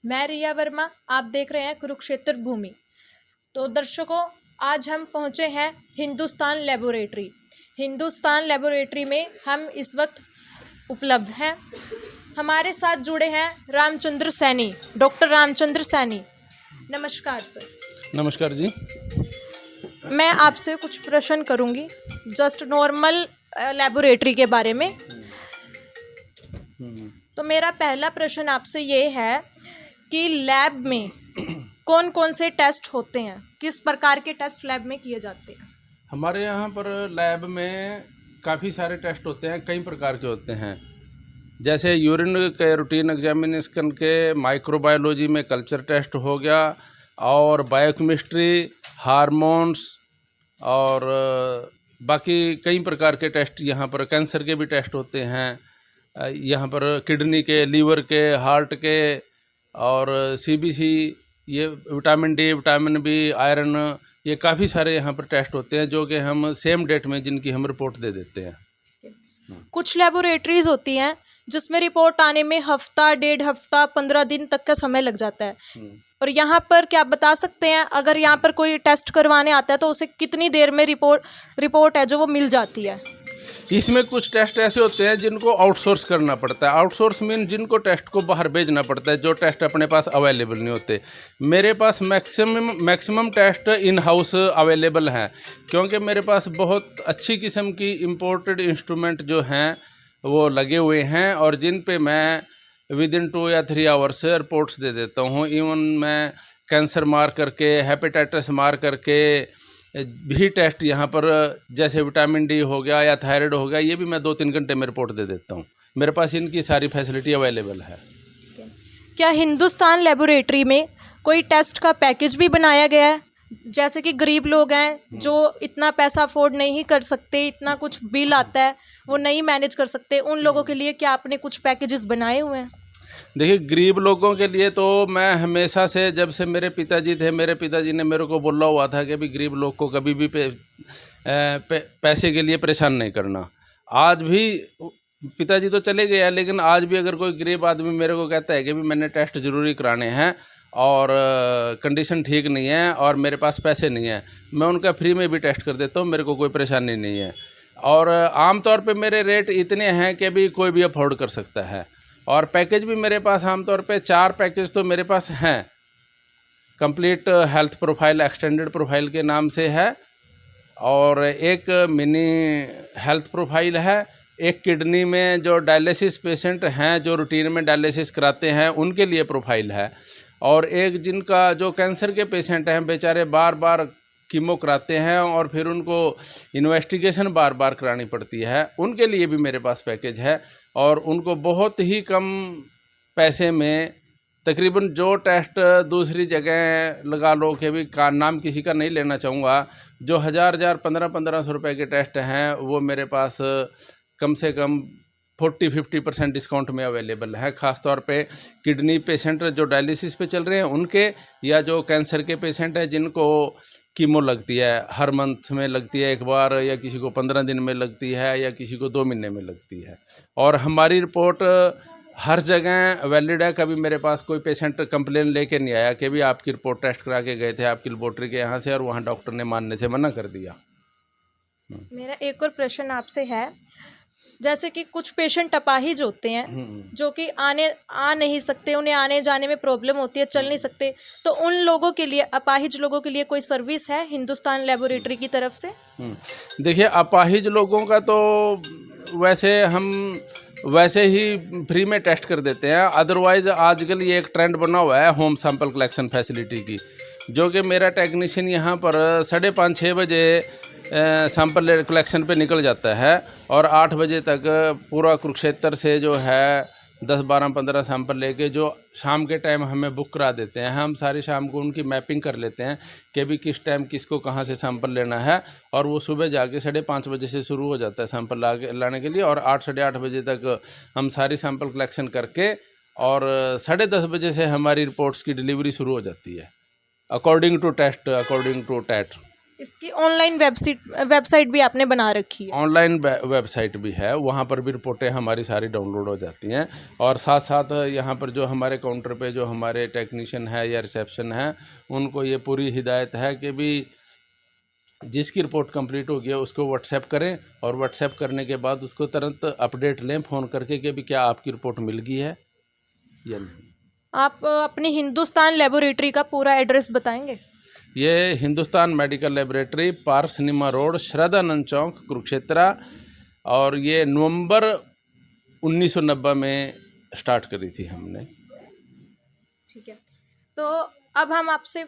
मैं रिया वर्मा, आप देख रहे हैं कुरुक्षेत्र भूमि। तो दर्शकों, आज हम पहुंचे हैं हिंदुस्तान लेबोरेटरी। हिंदुस्तान लेबोरेटरी में हम इस वक्त उपलब्ध हैं। हमारे साथ जुड़े हैं रामचंद्र सैनी, डॉक्टर रामचंद्र सैनी। नमस्कार सर। नमस्कार जी। मैं आपसे कुछ प्रश्न करूंगी, जस्ट नॉर्मल लेबोरेटरी के बारे में। तो मेरा पहला प्रश्न आपसे ये है कि लैब में कौन कौन से टेस्ट होते हैं, किस प्रकार के टेस्ट लैब में किए जाते हैं? हमारे यहाँ पर लैब में काफ़ी सारे टेस्ट होते हैं, कई प्रकार के होते हैं। जैसे यूरिन के रूटीन एग्जामिनेशन के, माइक्रोबायोलॉजी में कल्चर टेस्ट हो गया, और बायोकेमिस्ट्री, हार्मोन्स और बाकी कई प्रकार के टेस्ट यहाँ पर, कैंसर के भी टेस्ट होते हैं यहाँ पर, किडनी के, लीवर के, हार्ट के, और सीबीसी, ये vitamin D, vitamin B, iron, ये काफ़ी सारे यहाँ पर टेस्ट होते हैं जो कि हम सेम डेट में जिनकी हम रिपोर्ट दे देते हैं। कुछ लेबोरेटरीज होती हैं जिसमें रिपोर्ट आने में हफ्ता, 1.5 हफ्ता, 15 दिन तक का समय लग जाता है। और यहाँ पर क्या आप बता सकते हैं, अगर यहाँ पर कोई टेस्ट करवाने आता है तो उसे कितनी देर में रिपोर्ट है जो वो मिल जाती है? इसमें कुछ टेस्ट ऐसे होते हैं जिनको आउटसोर्स करना पड़ता है। आउटसोर्स मीन जिनको टेस्ट को बाहर भेजना पड़ता है, जो टेस्ट अपने पास अवेलेबल नहीं होते। मेरे पास maximum test in house available हैं, क्योंकि मेरे पास बहुत अच्छी किस्म की इम्पोर्टेड इंस्ट्रूमेंट जो हैं वो लगे हुए हैं, और जिन पे मैं विदिन 2 या 3 आवर्स रिपोर्ट्स दे देता हूँ। इवन मैं कैंसर मार करके, हेपेटाइटिस मार करके भी टेस्ट यहाँ पर, जैसे विटामिन डी हो गया या थायराइड हो गया, ये भी मैं 2-3 घंटे में रिपोर्ट दे देता हूँ। मेरे पास इनकी सारी फैसिलिटी अवेलेबल है। क्या हिंदुस्तान लेबोरेटरी में कोई टेस्ट का पैकेज भी बनाया गया है? जैसे कि गरीब लोग हैं जो इतना पैसा अफोर्ड नहीं कर सकते, इतना कुछ बिल आता है वो नहीं मैनेज कर सकते, उन लोगों के लिए क्या आपने कुछ पैकेजेस बनाए हुए हैं? देखिए, गरीब लोगों के लिए तो मैं हमेशा से, जब से मेरे पिताजी थे, मेरे पिताजी ने मेरे को बोला हुआ था कि भी गरीब लोग को कभी भी पैसे के लिए परेशान नहीं करना। आज भी पिताजी तो चले गए हैं, लेकिन आज भी अगर कोई गरीब आदमी मेरे को कहता है कि भी मैंने टेस्ट ज़रूरी कराने हैं और कंडीशन ठीक नहीं है और मेरे पास पैसे नहीं है, मैं उनका फ्री में भी टेस्ट कर देता हूँ, मेरे को कोई परेशानी नहीं है। और आमतौर पे मेरे रेट इतने हैं कि भी कोई भी अफोर्ड कर सकता है। और पैकेज भी मेरे पास आमतौर पे 4 पैकेज तो मेरे पास हैं। Complete health profile, extended profile के नाम से है, और एक मिनी हेल्थ प्रोफाइल है, एक किडनी में जो डायलिसिस पेशेंट हैं, जो रूटीन में डायलिसिस कराते हैं, उनके लिए प्रोफाइल है, और एक जिनका जो कैंसर के पेशेंट हैं, बेचारे बार बार कीमो कराते हैं और फिर उनको इन्वेस्टिगेशन बार बार करानी पड़ती है, उनके लिए भी मेरे पास पैकेज है। और उनको बहुत ही कम पैसे में, तकरीबन जो टेस्ट दूसरी जगह लगा लो कि भी का नाम किसी का नहीं लेना चाहूँगा, जो 1500 रुपए के टेस्ट हैं, वो मेरे पास कम से कम 40-50% डिस्काउंट में अवेलेबल है। ख़ास तौर पे किडनी पेशेंट जो डायलिसिस पे चल रहे हैं उनके, या जो कैंसर के पेशेंट हैं जिनको कीमो लगती है, हर मंथ में लगती है एक बार, या किसी को 15 दिन में लगती है, या किसी को 2 महीने में लगती है। और हमारी रिपोर्ट हर जगह वैलिड है। कभी मेरे पास कोई पेशेंट कंप्लेन लेके नहीं आया कि भी आपकी रिपोर्ट टेस्ट करा के गए थे आपकी लेबोरेटरी के यहाँ से और वहाँ डॉक्टर ने मानने से मना कर दिया। मेरा एक और प्रश्न आपसे है, जैसे कि कुछ पेशेंट अपाहिज होते हैं जो कि आ नहीं सकते, उन्हें आने जाने में प्रॉब्लम होती है, चल नहीं सकते, तो उन लोगों के लिए, अपाहिज लोगों के लिए कोई सर्विस है हिंदुस्तान लेबोरेटरी की तरफ से? देखिए, अपाहिज लोगों का तो वैसे ही फ्री में टेस्ट कर देते हैं। अदरवाइज़ आजकल ये एक ट्रेंड बना हुआ है होम सैंपल कलेक्शन फैसिलिटी की, जो कि मेरा टेक्नीशियन यहाँ पर 5:30-6 बजे सैंपल कलेक्शन पे निकल जाता है, और 8 बजे तक पूरा कुरुक्षेत्र से जो है 10, 12, 15 सैंपल लेके जो शाम के टाइम हमें बुक करा देते हैं। हम सारी शाम को उनकी मैपिंग कर लेते हैं कि भी किस टाइम किसको कहाँ से सैंपल लेना है, और वो सुबह जाके 5:30 बजे से शुरू हो जाता है सैंपल लाने के लिए, और 8, 8:30 बजे तक हम सारी सैंपल कलेक्शन करके, और 10:30 बजे से हमारी रिपोर्ट्स की डिलीवरी शुरू हो जाती है, according to test, according to TAT. इसकी ऑनलाइन वेबसाइट भी आपने बना रखी है। ऑनलाइन वेबसाइट भी है, वहाँ पर भी रिपोर्टें हमारी सारी डाउनलोड हो जाती हैं। और साथ साथ यहाँ पर जो हमारे काउंटर पे जो हमारे टेक्नीशियन है या रिसेप्शन है, उनको ये पूरी हिदायत है कि भी जिसकी रिपोर्ट कंप्लीट हो गया उसको व्हाट्सएप करें, और व्हाट्सएप करने के बाद उसको तुरंत अपडेट लें फ़ोन करके कि भी क्या आपकी रिपोर्ट मिल गई है या नहीं। आप अपनी हिंदुस्तान लेबोरेटरी का पूरा एड्रेस बताएंगे? ये Hindustan medical laboratory, park cinema road, Shraddhanand Chowk, Kurukshetra. और ये नवंबर 1990 में स्टार्ट करी थी हमने। ठीक है, तो अब हम आपसे